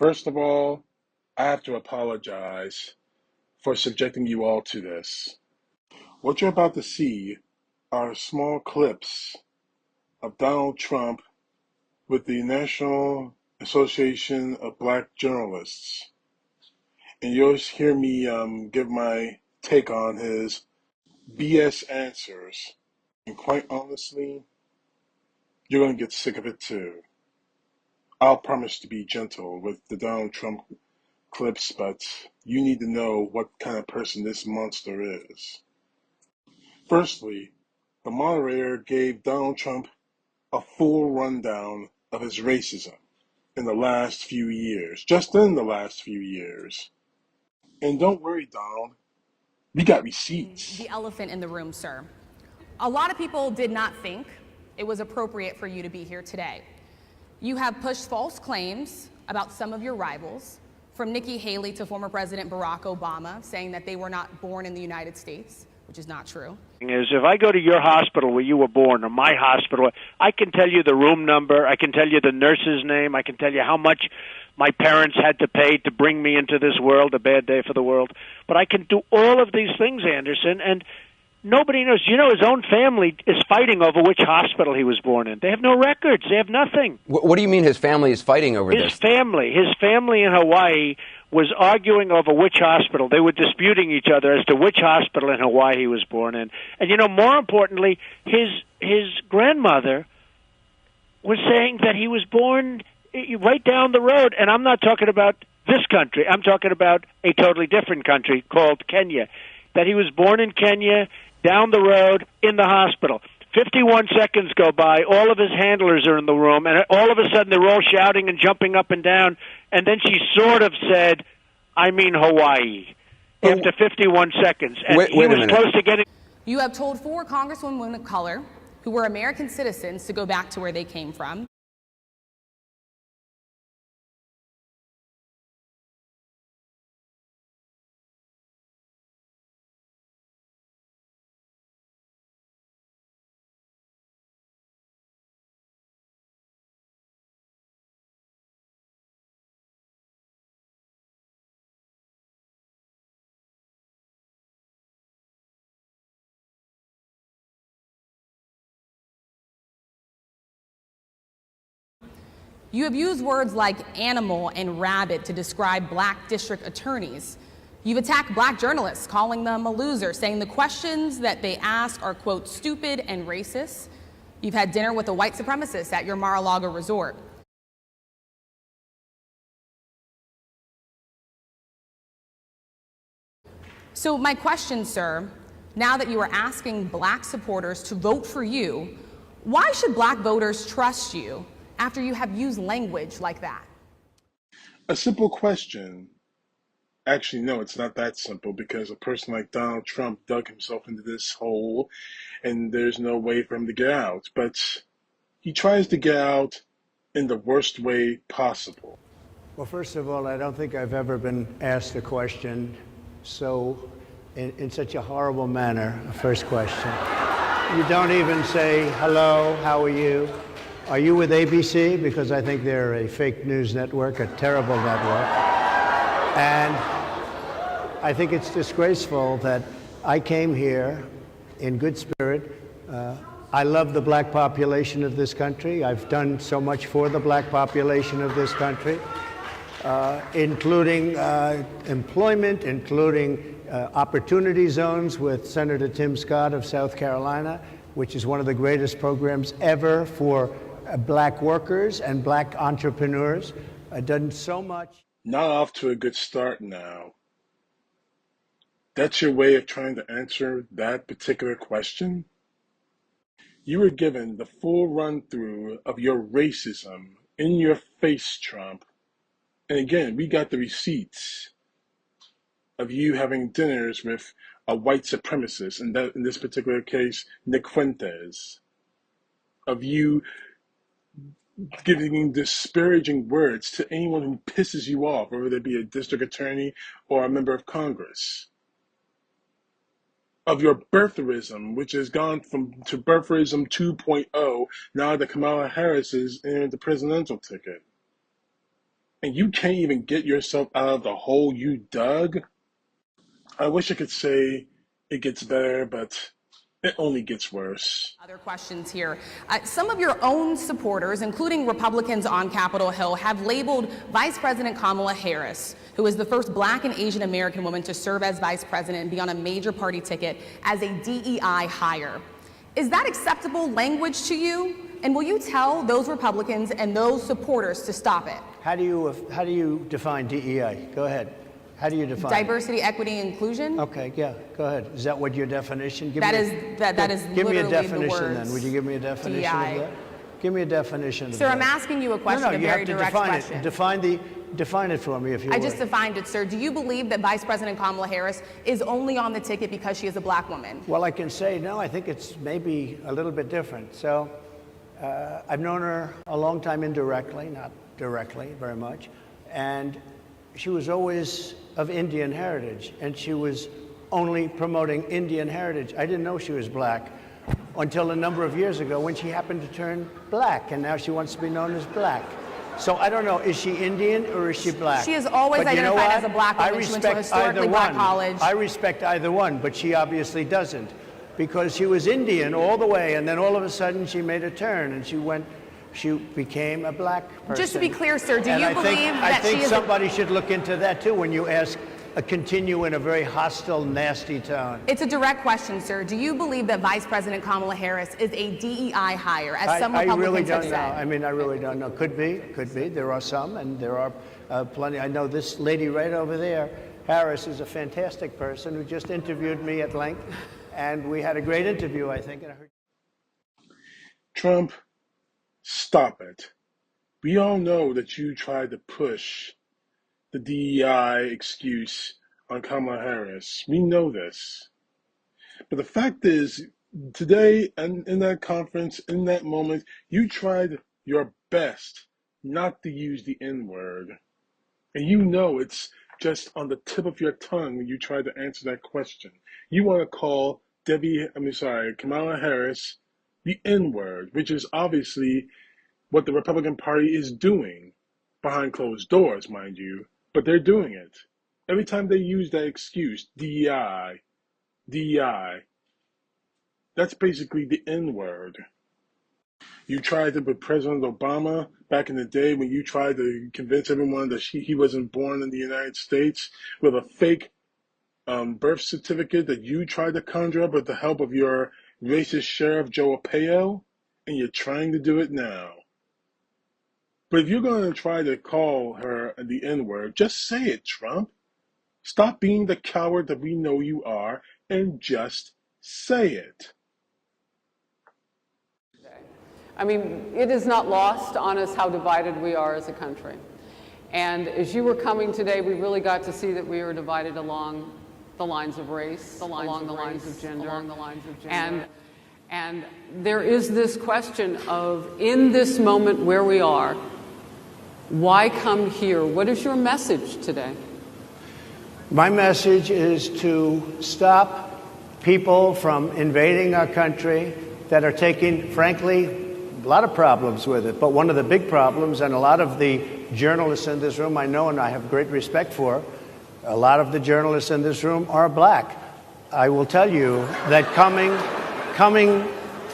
First of all, I have to apologize for subjecting you all to this. What you're about to see are small clips of Donald Trump with the National Association of Black Journalists. And you'll hear me give my take on his BS answers. And quite honestly, you're going to get sick of it too. I'll promise to be gentle with the Donald Trump clips, but you need to know what kind of person this monster is. Firstly, the moderator gave Donald Trump a full rundown of his racism in the last few years, just in the last few years. And don't worry, Donald, we got receipts. The elephant in the room, sir. A lot of people did not think it was appropriate for you to be here today. You have pushed false claims about some of your rivals, from Nikki Haley to former President Barack Obama, saying that they were not born in the United States, which is not true. Is if I go to your hospital where you were born, or my hospital, I can tell you the room number, I can tell you the nurse's name, I can tell you how much my parents had to pay to bring me into this world, a bad day for the world. But I can do all of these things, Anderson, and nobody knows. You know, his own family is fighting over which hospital he was born in. They have no records. They have nothing. What do you mean his family is fighting over this? His family in Hawaii was arguing over which hospital. They were disputing each other as to which hospital in Hawaii he was born in. And, you know, more importantly, his grandmother was saying that he was born right down the road. And I'm not talking about this country. I'm talking about a totally different country called Kenya. That he was born in Kenya, down the road, in the hospital. 51 seconds go by, all of his handlers are in the room, and all of a sudden they're all shouting and jumping up and down, and then she sort of said, I mean Hawaii, after 51 seconds. And wait he a was minute. close to getting... You have told 4 congresswomen of color who were American citizens to go back to where they came from. You have used words like animal and rabbit to describe black district attorneys. You've attacked black journalists, calling them a loser, saying the questions that they ask are, quote, stupid and racist. You've had dinner with a white supremacist at your Mar-a-Lago resort. So my question, sir, now that you are asking black supporters to vote for you, why should black voters trust you after you have used language like that? A simple question. Actually, no, it's not that simple, because a person like Donald Trump dug himself into this hole and there's no way for him to get out. But he tries to get out in the worst way possible. Well, first of all, I don't think I've ever been asked a question in such a horrible manner. First question. You don't even say, hello, how are you? Are you with ABC? Because I think they're a fake news network, a terrible network. And I think it's disgraceful that I came here in good spirit. I love the black population of this country. I've done so much for the black population of this country, including employment, including opportunity zones with Senator Tim Scott of South Carolina, which is one of the greatest programs ever for black workers and black entrepreneurs. I've done so much. Not off to a good start now. That's your way of trying to answer that particular question? You were given the full run-through of your racism in your face, Trump. And again, we got the receipts of you having dinners with a white supremacist, and that in this particular case, Nick Fuentes, of you giving disparaging words to anyone who pisses you off, whether they be a district attorney or a member of Congress. Of your birtherism, which has gone to birtherism 2.0, now that Kamala Harris is in the presidential ticket. and you can't even get yourself out of the hole you dug? I wish I could say it gets better, but it only gets worse. Other questions here. Some of your own supporters, including Republicans on Capitol Hill, have labeled Vice President Kamala Harris, who is the first Black and Asian American woman to serve as vice president and be on a major party ticket, as a DEI hire. Is that acceptable language to you? And will you tell those Republicans and those supporters to stop it? How do you define DEI? Go ahead. How do you define diversity, equity, inclusion? Okay, yeah, go ahead. Is that what your definition? That is give me a literally definition the words then. Would you give me a definition DEI. of that? Give me a definition of Sir, that. I'm asking you a question, No, a you very have to direct define question. it. Define it for me, if you would. I just defined it, sir. Do you believe that Vice President Kamala Harris is only on the ticket because she is a Black woman? Well, I can say no. I think it's maybe a little bit different. So, I've known her a long time indirectly, not directly very much, and she was always of Indian heritage, and she was only promoting Indian heritage. I didn't know she was Black until a number of years ago when she happened to turn Black, and now she wants to be known as Black. So I don't know, is she Indian or is she Black? She has always But you know identified what? as a Black woman. She went to a historically Black college. I respect either one, but she obviously doesn't, because she was Indian all the way, and then all of a sudden she made a turn, and she became a Black person. Just to be clear, sir, do And you I believe think, that I think she is somebody should look into that too when you continue in a very hostile, nasty tone. It's a direct question, sir. Do you believe that Vice President Kamala Harris is a DEI hire, as some I Republicans really have don't know. said? I mean, I really don't know. Could be. There are some, and there are plenty. I know this lady right over there, Harris, is a fantastic person who just interviewed me at length, and we had a great interview, I think. And I heard... Trump, stop it. We all know that you tried to push the DEI excuse on Kamala Harris. We know this. But the fact is, today and in that conference, in that moment, you tried your best not to use the N-word. And you know it's just on the tip of your tongue when you try to answer that question. You want to call Kamala Harris the N-word, which is obviously what the Republican Party is doing, behind closed doors, mind you, but they're doing it. Every time they use that excuse, DEI, that's basically the N-word. You tried to put President Obama back in the day when you tried to convince everyone that he wasn't born in the United States with a fake birth certificate that you tried to conjure up with the help of your racist sheriff, Joe Arpaio, and you're trying to do it now. But if you're going to try to call her the N-word, just say it, Trump. Stop being the coward that we know you are and just say it. I mean, it is not lost on us how divided we are as a country. And as you were coming today, we really got to see that we were divided along the lines of race, along the lines of gender. And there is this question of, in this moment where we are, why come here? What is your message today? My message is to stop people from invading our country that are taking, frankly, a lot of problems with it. But one of the big problems, and a lot of the journalists in this room I know and I have great respect for, a lot of the journalists in this room are Black. I will tell you that coming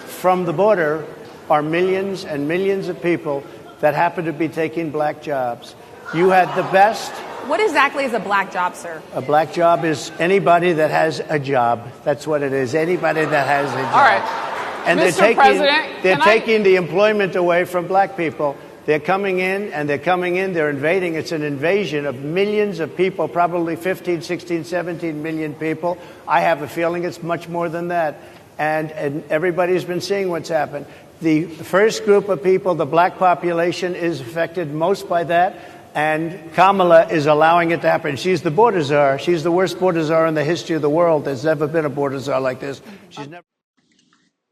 from the border are millions and millions of people that happen to be taking Black jobs. You had the best. What exactly is a Black job, sir? A Black job is anybody that has a job. That's what it is. Anybody that has a job. All right. And Mr. President, they're taking the employment away from Black people. They're coming in, they're invading. It's an invasion of millions of people, probably 15, 16, 17 million people. I have a feeling it's much more than that. And everybody's been seeing what's happened. The first group of people, the Black population, is affected most by that. And Kamala is allowing it to happen. She's the border czar. She's the worst border czar in the history of the world. There's never been a border czar like this. She's never.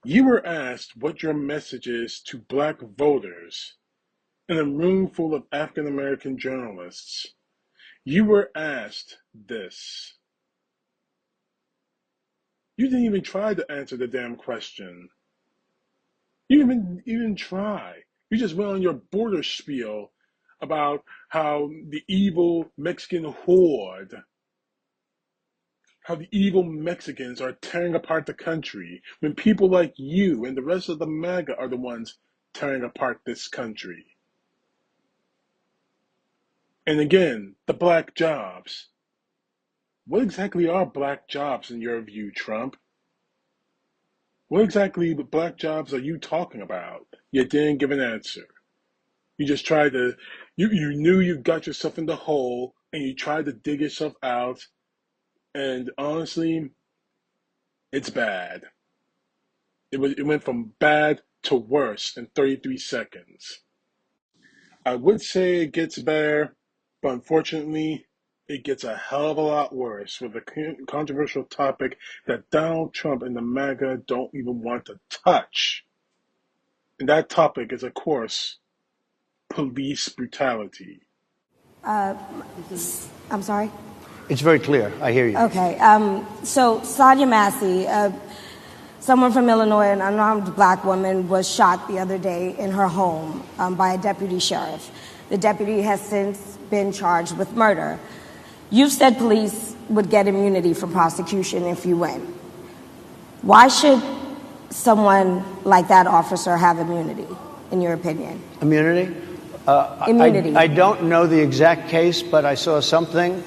You were asked what your message is to Black voters in a room full of African American journalists. You were asked this. You didn't even try to answer the damn question. You didn't even try. You just went on your border spiel about how the evil Mexican horde, how the evil Mexicans are tearing apart the country, when people like you and the rest of the MAGA are the ones tearing apart this country. And again, the black jobs. What exactly are black jobs in your view, Trump? What exactly black jobs are you talking about? You didn't give an answer. You just tried to, you knew you got yourself in the hole and you tried to dig yourself out. And honestly, it's bad. It went from bad to worse in 33 seconds. I would say it gets better, but unfortunately, it gets a hell of a lot worse with a controversial topic that Donald Trump and the MAGA don't even want to touch. And that topic is, of course, police brutality. I'm sorry? It's very clear. I hear you. Okay. So Sadia Massey, someone from Illinois, an unarmed black woman, was shot the other day in her home by a deputy sheriff. The deputy has since been charged with murder. You've said police would get immunity from prosecution if you win. Why should someone like that officer have immunity, in your opinion? Immunity? Immunity. I don't know the exact case, but I saw something,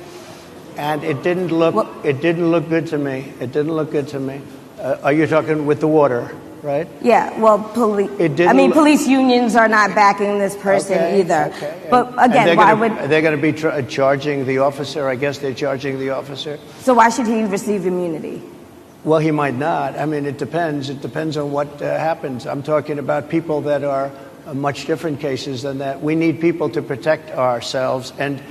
and it didn't look good to me. It didn't look good to me. Are you talking with the water, right? Yeah, well, police unions are not backing this person either. Okay. But again, why would... They're going to be charging the officer. I guess they're charging the officer. So why should he receive immunity? Well, he might not. I mean, it depends. It depends on what happens. I'm talking about people that are much different cases than that. We need people to protect ourselves. And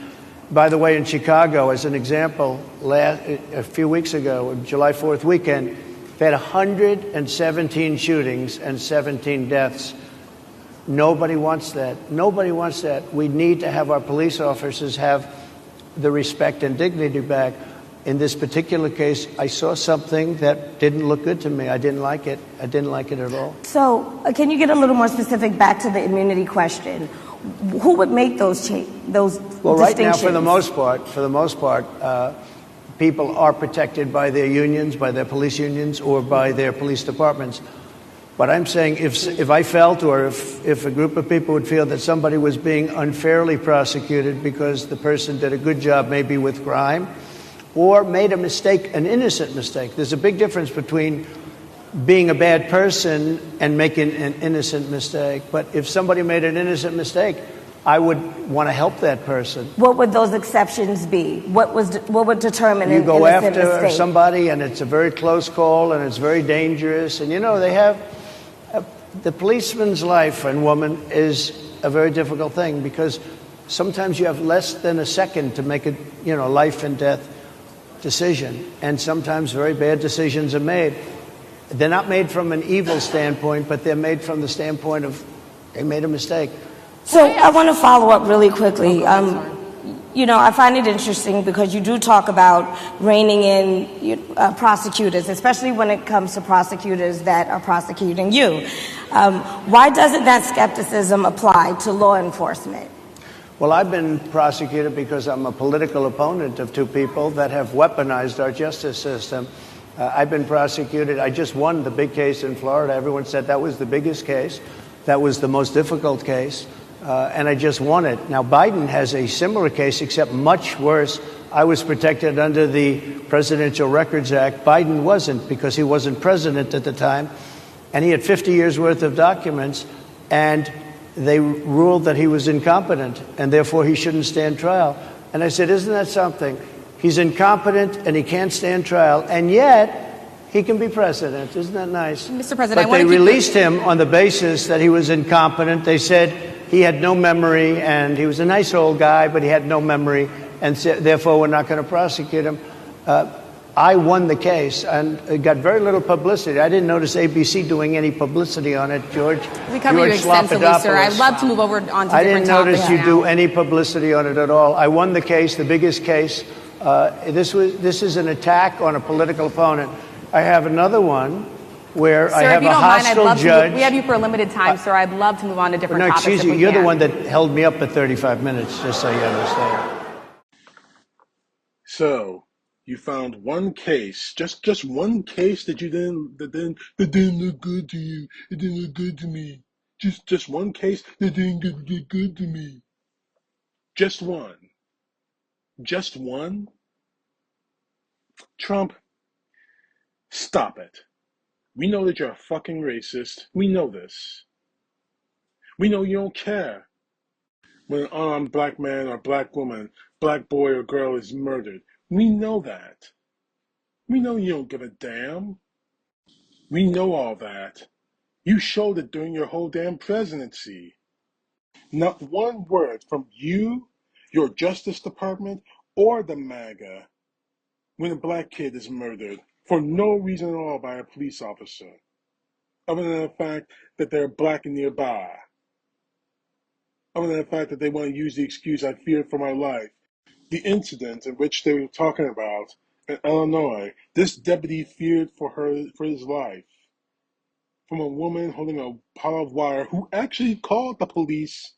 by the way, in Chicago, as an example, a few weeks ago, July 4th weekend, they had 117 shootings and 17 deaths. Nobody wants that. Nobody wants that. We need to have our police officers have the respect and dignity back. In this particular case, I saw something that didn't look good to me. I didn't like it. I didn't like it at all. So can you get a little more specific back to the immunity question? Who would make those distinctions? Well, right now, for the most part, people are protected by their unions, by their police unions, or by their police departments. But I'm saying if I felt, or if a group of people would feel that somebody was being unfairly prosecuted because the person did a good job maybe with crime, or made a mistake, an innocent mistake. There's a big difference between being a bad person and making an innocent mistake. But if somebody made an innocent mistake, I would want to help that person. What would those exceptions be? What would determine an innocent mistake? You go after somebody and it's a very close call and it's very dangerous. And you know, they have the policeman's life and woman is a very difficult thing because sometimes you have less than a second to make a life and death decision, and sometimes very bad decisions are made. They're not made from an evil standpoint, but they're made from the standpoint of they made a mistake. So I want to follow up really quickly. I find it interesting because you do talk about reining in prosecutors, especially when it comes to prosecutors that are prosecuting you. Why doesn't that skepticism apply to law enforcement? Well, I've been prosecuted because I'm a political opponent of two people that have weaponized our justice system. I've been prosecuted. I just won the big case in Florida. Everyone said that was the biggest case. That was the most difficult case. And I just won it. Now, Biden has a similar case, except much worse. I was protected under the Presidential Records Act. Biden wasn't because he wasn't president at the time. And he had 50 years worth of documents. And they ruled that he was incompetent and therefore he shouldn't stand trial. And I said, isn't that something? He's incompetent and he can't stand trial, and yet he can be president. Isn't that nice? Mr. President, but they released him on the basis that he was incompetent. They said he had no memory and he was a nice old guy, but he had no memory, and therefore we're not going to prosecute him. I won the case, and it got very little publicity. I didn't notice ABC doing any publicity on it, George. We cover you extensively, sir. I'd love to move over on to different topics. I didn't notice you do any publicity on it at all. I won the case, the biggest case. This is an attack on a political opponent. I have another one where Sir, I have if you a don't mind, I'd hostile love judge. to. We have you for a limited time, sir. I'd love to move on to different No, topics. excuse if you. we You're the can. one that held me up at 35 minutes, just so you understand. So, you found one case, just one case that didn't look good to you. It didn't look good to me. Just one case that didn't get good to me. Just one. Just one? Trump, stop it. We know that you're a fucking racist. We know this. We know you don't care when an unarmed black man or black woman, black boy or girl is murdered. We know that. We know you don't give a damn. We know all that. You showed it during your whole damn presidency. Not one word from you, your Justice Department, or the MAGA when a black kid is murdered for no reason at all by a police officer, other than the fact that they're black and nearby, other than the fact that they want to use the excuse, I fear for my life. The incident in which they were talking about in Illinois, this deputy feared for his life from a woman holding a pile of wire who actually called the police.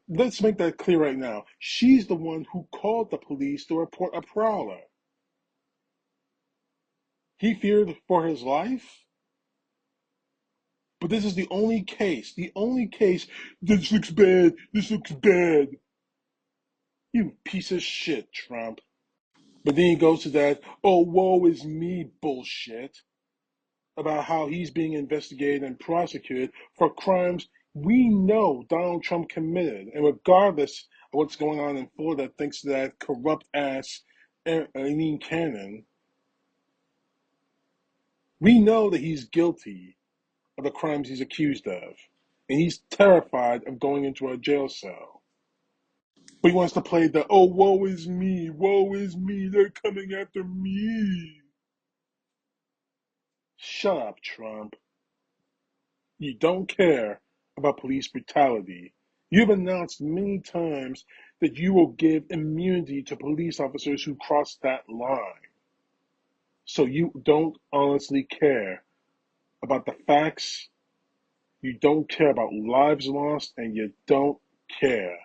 Let's make that clear right now. She's the one who called the police to report a prowler. He feared for his life? But this is the only case. This looks bad. You piece of shit, Trump. But then he goes to that, oh, woe is me bullshit about how he's being investigated and prosecuted for crimes we know Donald Trump committed. And regardless of what's going on in Florida, thanks to that corrupt ass Eileen Cannon, we know that he's guilty of the crimes he's accused of. And he's terrified of going into a jail cell. But he wants to play the, oh, woe is me, they're coming after me. Shut up, Trump. You don't care about police brutality. You've announced many times that you will give immunity to police officers who cross that line. So you don't honestly care about the facts, you don't care about lives lost, and you don't care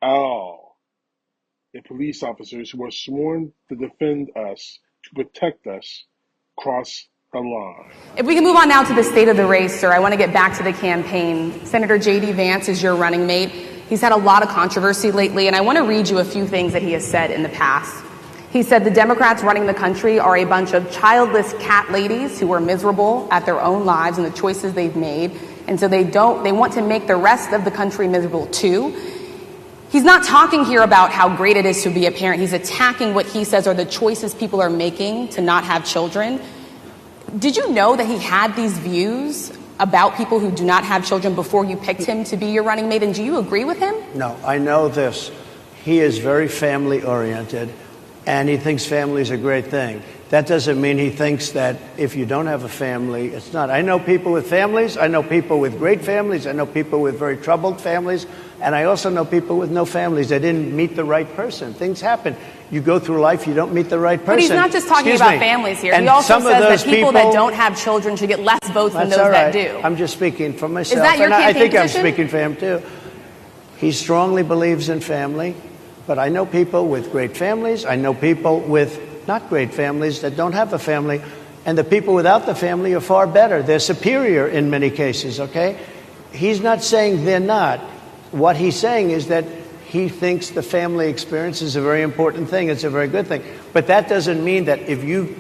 at all if police officers who are sworn to defend us, to protect us, cross the line. If we can move on now to the state of the race, sir, I want to get back to the campaign. Senator J.D. Vance is your running mate. He's had a lot of controversy lately, and I want to read you a few things that he has said in the past. He said the Democrats running the country are a bunch of childless cat ladies who are miserable at their own lives and the choices they've made, and so they want to make the rest of the country miserable too. He's not talking here about how great it is to be a parent. He's attacking what he says are the choices people are making to not have children. Did you know that he had these views about people who do not have children before you picked him to be your running mate, and do you agree with him? No, I know this. He is very family-oriented, and he thinks family is a great thing. That doesn't mean he thinks that if you don't have a family, it's not. I know people with families. I know people with great families. I know people with very troubled families. And I also know people with no families. They didn't meet the right person. Things happen. You go through life, you don't meet the right person. But he's not just talking about families here. He also says that people that don't have children should get less votes than those that do. I'm just speaking for myself. Is that your campaign I think position? I'm speaking for him, too. He strongly believes in family. But I know people with great families. I know people with not great families that don't have a family. And the people without the family are far better. They're superior in many cases, okay? He's not saying they're not. What he's saying is that he thinks the family experience is a very important thing. It's a very good thing. But that doesn't mean that if you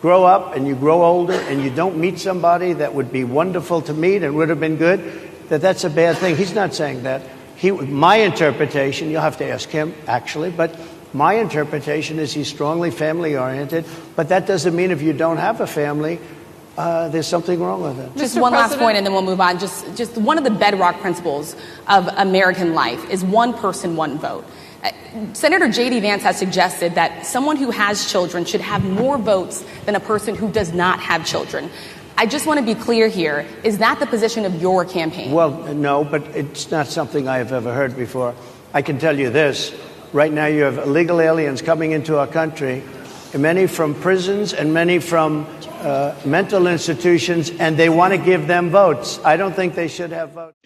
grow up and you grow older and you don't meet somebody that would be wonderful to meet and would have been good, that that's a bad thing. He's not saying that. My interpretation, you'll have to ask him, actually, but my interpretation is he's strongly family-oriented, but that doesn't mean if you don't have a family, there's something wrong with it. Just one last point, and then we'll move on. Just one of the bedrock principles of American life is one person, one vote. Senator J.D. Vance has suggested that someone who has children should have more votes than a person who does not have children. I just want to be clear here. Is that the position of your campaign? Well, no, but it's not something I have ever heard before. I can tell you this. Right now you have illegal aliens coming into our country, many from prisons and many from mental institutions, and they want to give them votes. I don't think they should have votes.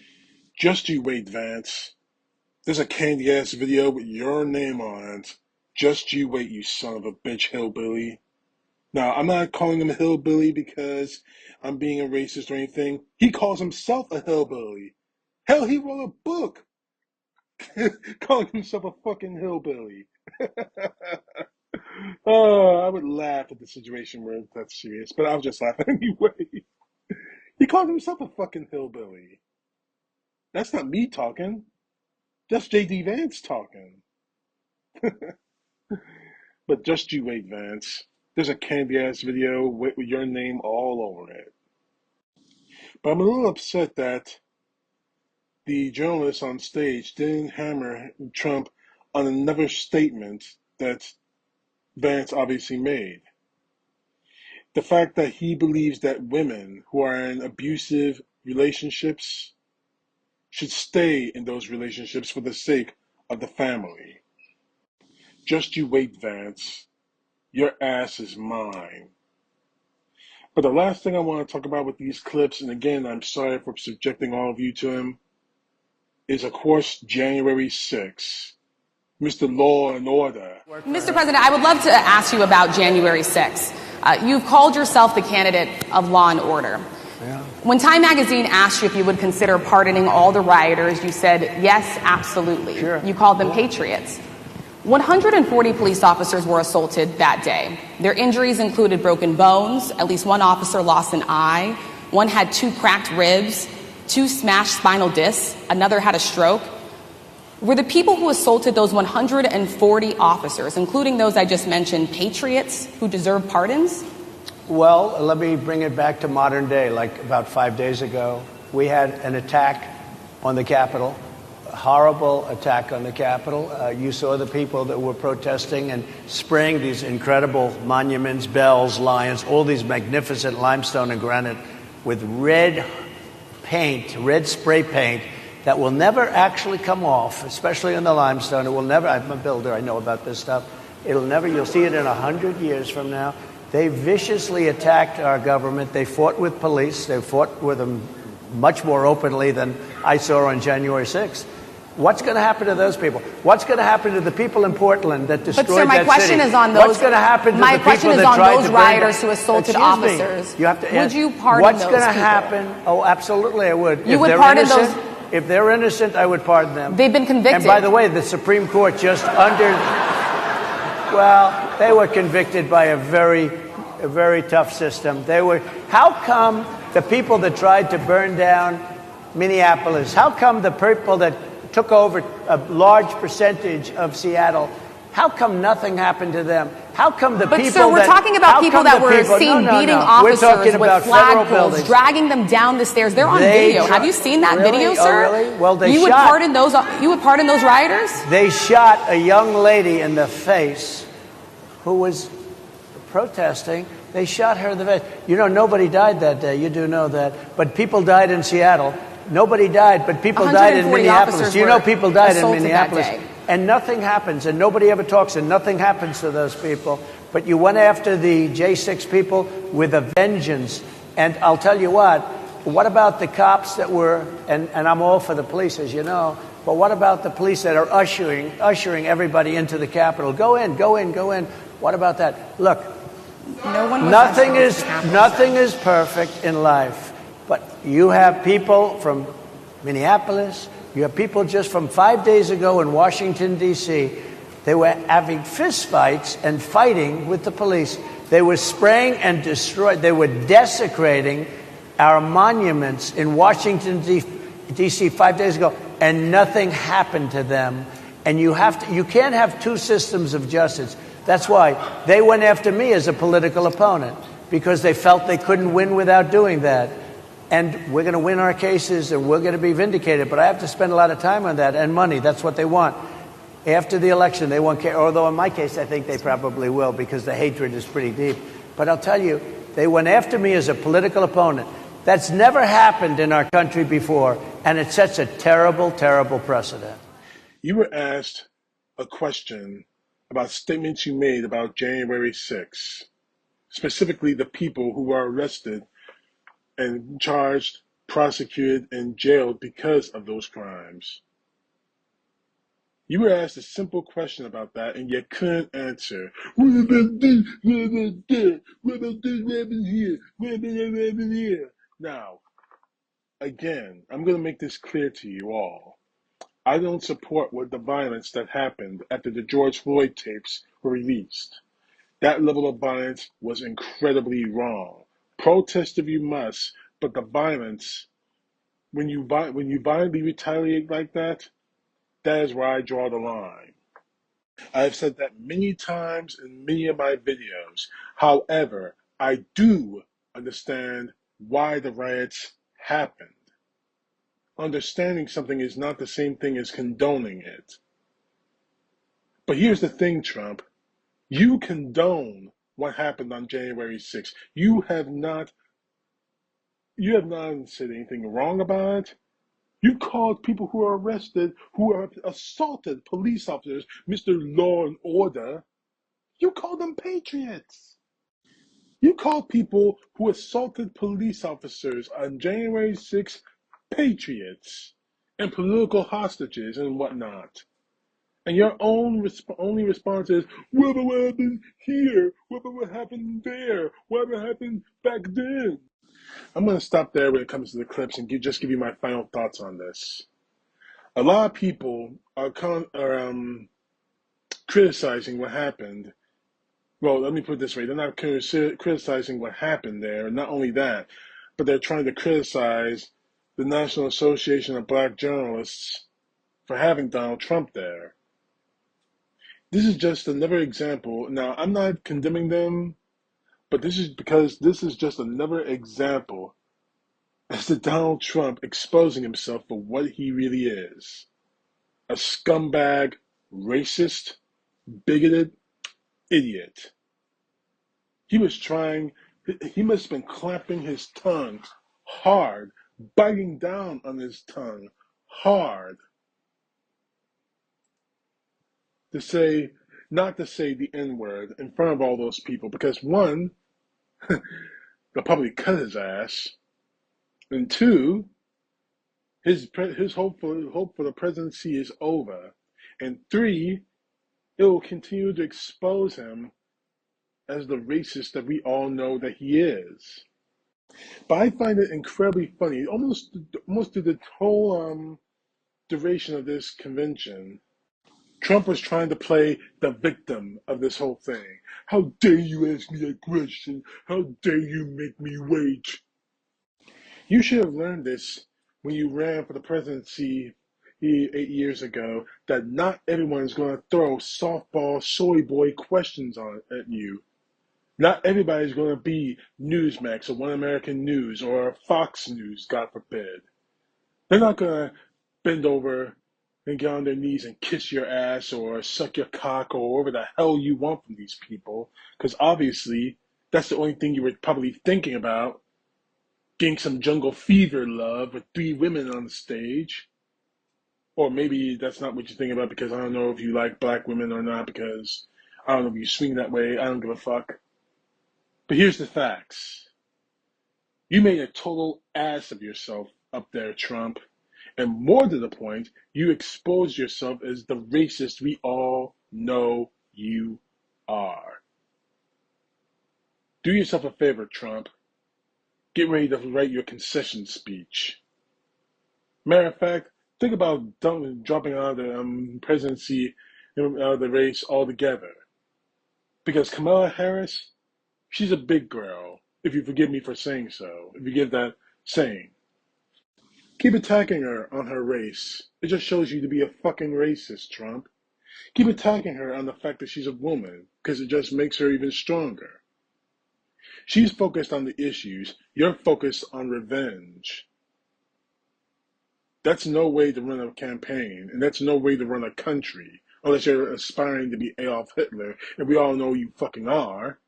Just you wait, Vance. There's a candy-ass video with your name on it. Just you wait, you son of a bitch hillbilly. Now, I'm not calling him a hillbilly because I'm being a racist or anything. He calls himself a hillbilly. Hell, he wrote a book calling himself a fucking hillbilly. Oh, I would laugh at the situation where that's serious, but I'll just laugh anyway. He called himself a fucking hillbilly. That's not me talking. That's J.D. Vance talking. But just you wait, Vance. There's a candy-ass video with your name all over it. But I'm a little upset that the journalist on stage didn't hammer Trump on another statement that Vance obviously made. The fact that he believes that women who are in abusive relationships should stay in those relationships for the sake of the family. Just you wait, Vance. Your ass is mine. But the last thing I want to talk about with these clips, and again, I'm sorry for subjecting all of you to them, is of course January 6th. Mr. Law and Order. Mr. President, I would love to ask you about January 6th. You've called yourself the candidate of law and order. Yeah. When Time Magazine asked you if you would consider pardoning all the rioters, you said, yes, absolutely. Sure. You called them patriots. 140 police officers were assaulted that day. Their injuries included broken bones, at least one officer lost an eye, one had 2 cracked ribs, 2 smashed spinal discs, another had a stroke. Were the people who assaulted those 140 officers, including those I just mentioned, patriots who deserve pardons? Well, let me bring it back to modern day. Like about 5 days ago, we had an attack on the Capitol, a horrible attack on the Capitol. You saw the people that were protesting and spraying these incredible monuments, bells, lions, all these magnificent limestone and granite with red paint, red spray paint, that will never actually come off, especially in the limestone. It will never, I'm a builder, I know about this stuff. It'll never, you'll see it in 100 years from now. They viciously attacked our government. They fought with police. They fought with them much more openly than I saw on January 6th. What's going to happen to those people? What's going to happen to the people in Portland that destroyed that city? But sir, my question is on those. What's going to happen to the people that tried to burn rioters who assaulted officers. You have to would you pardon what's those going to people? happen? Oh, absolutely, I would. You would pardon those. If they're innocent, I would pardon them. They've been convicted. And by the way, the Supreme Court just well, they were convicted by a very tough system. How come the people that tried to burn down Minneapolis, how come the people that took over a large percentage of Seattle, how come nothing happened to them? How come the people sir, we're talking about people that were seen beating officers with flagpoles, dragging them down the stairs. They're on video. Have you seen that video, sir? Oh, really? Well, you would pardon those rioters? They shot a young lady in the face who was protesting. They shot her in the face. You know, nobody died that day. You do know that. But people died in Seattle. Nobody died, but people died in Minneapolis. You know, people died in Minneapolis. And nothing happens, and nobody ever talks, and nothing happens to those people. But you went after the J6 people with a vengeance. And I'll tell you what about the cops that were, and I'm all for the police, as you know, but what about the police that are ushering everybody into the Capitol? Go in, go in, go in. What about that? Look, nothing is perfect in life, but you have people from Minneapolis, you have people just from 5 days ago in Washington, D.C. They were having fistfights and fighting with the police. They were spraying and destroying. They were desecrating our monuments in Washington, D.C. 5 days ago, and nothing happened to them. And you can't have two systems of justice. That's why they went after me as a political opponent, because they felt they couldn't win without doing that. And we're going to win our cases, and we're going to be vindicated. But I have to spend a lot of time on that, and money. That's what they want. After the election, they won't care. Although in my case, I think they probably will, because the hatred is pretty deep. But I'll tell you, they went after me as a political opponent. That's never happened in our country before, and it sets a terrible, terrible precedent. You were asked a question about statements you made about January 6th. specifically the people who were arrested and charged, prosecuted, and jailed because of those crimes. You were asked a simple question about that, and you couldn't answer. What about this? What about that? What about this? What happened here? What happened here? Now, again, I'm going to make this clear to you all. I don't support what the violence that happened after the George Floyd tapes were released. That level of violence was incredibly wrong. Protest if you must, but the violence, when you violently retaliate like that is where I draw the line. I have said that many times in many of my videos. However, I do understand why the riots happened. Understanding something is not the same thing as condoning it. But here's the thing, Trump. You condone what happened on January 6th. You have not said anything wrong about it. You called people who are arrested, who have assaulted police officers, Mr. Law and Order. You call them patriots. You call people who assaulted police officers on January 6th patriots and political hostages and whatnot. And your only response is, what happened here? What happened there? What happened back then? I'm going to stop there when it comes to the clips and just give you my final thoughts on this. A lot of people are criticizing what happened. Well, let me put it this way. They're not criticizing what happened there. Not only that, but they're trying to criticize the National Association of Black Journalists for having Donald Trump there. This is just another example. Now, I'm not condemning them, but this is because this is just another example as to Donald Trump exposing himself for what he really is. A scumbag, racist, bigoted idiot. He must have been clamping his tongue hard, biting down on his tongue hard not to say the N-word in front of all those people, because one, they'll probably cut his ass, and two, his hope for the presidency is over, and three, it will continue to expose him as the racist that we all know that he is. But I find it incredibly funny, almost through the whole duration of this convention. Trump was trying to play the victim of this whole thing. How dare you ask me that question? How dare you make me wait? You should have learned this when you ran for the presidency 8 years ago, that not everyone is going to throw softball soy boy questions at you. Not everybody's going to be Newsmax or One American News or Fox News, God forbid. They're not going to bend over and get on their knees and kiss your ass or suck your cock or whatever the hell you want from these people. Because obviously, that's the only thing you were probably thinking about. Getting some jungle fever love with 3 women on the stage. Or maybe that's not what you're thinking about, because I don't know if you like black women or not, because I don't know if you swing that way. I don't give a fuck. But here's the facts. You made a total ass of yourself up there, Trump. And more to the point, you exposed yourself as the racist we all know you are. Do yourself a favor, Trump. Get ready to write your concession speech. Matter of fact, think about dropping out of the presidency, out of the race altogether. Because Kamala Harris, she's a big girl, if you forgive me for saying so, if you give that saying. Keep attacking her on her race. It just shows you to be a fucking racist, Trump. Keep attacking her on the fact that she's a woman, because it just makes her even stronger. She's focused on the issues. You're focused on revenge. That's no way to run a campaign, and that's no way to run a country, unless you're aspiring to be Adolf Hitler, and we all know you fucking are.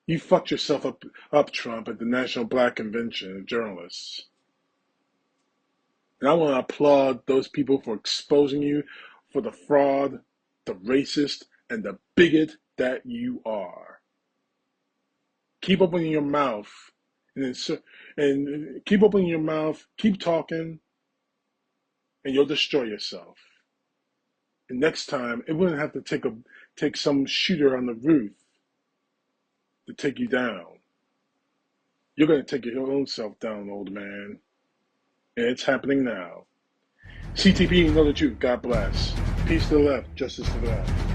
You fucked yourself up, Trump, at the National Black Convention of Journalists. And I want to applaud those people for exposing you for the fraud, the racist, and the bigot that you are. keep opening your mouth, and keep opening your mouth, keep talking, and you'll destroy yourself. And next time, it wouldn't have to take some shooter on the roof to take you down. You're going to take your own self down, old man. And it's happening now. CTP, know the truth. God bless. Peace to the left, justice to the left.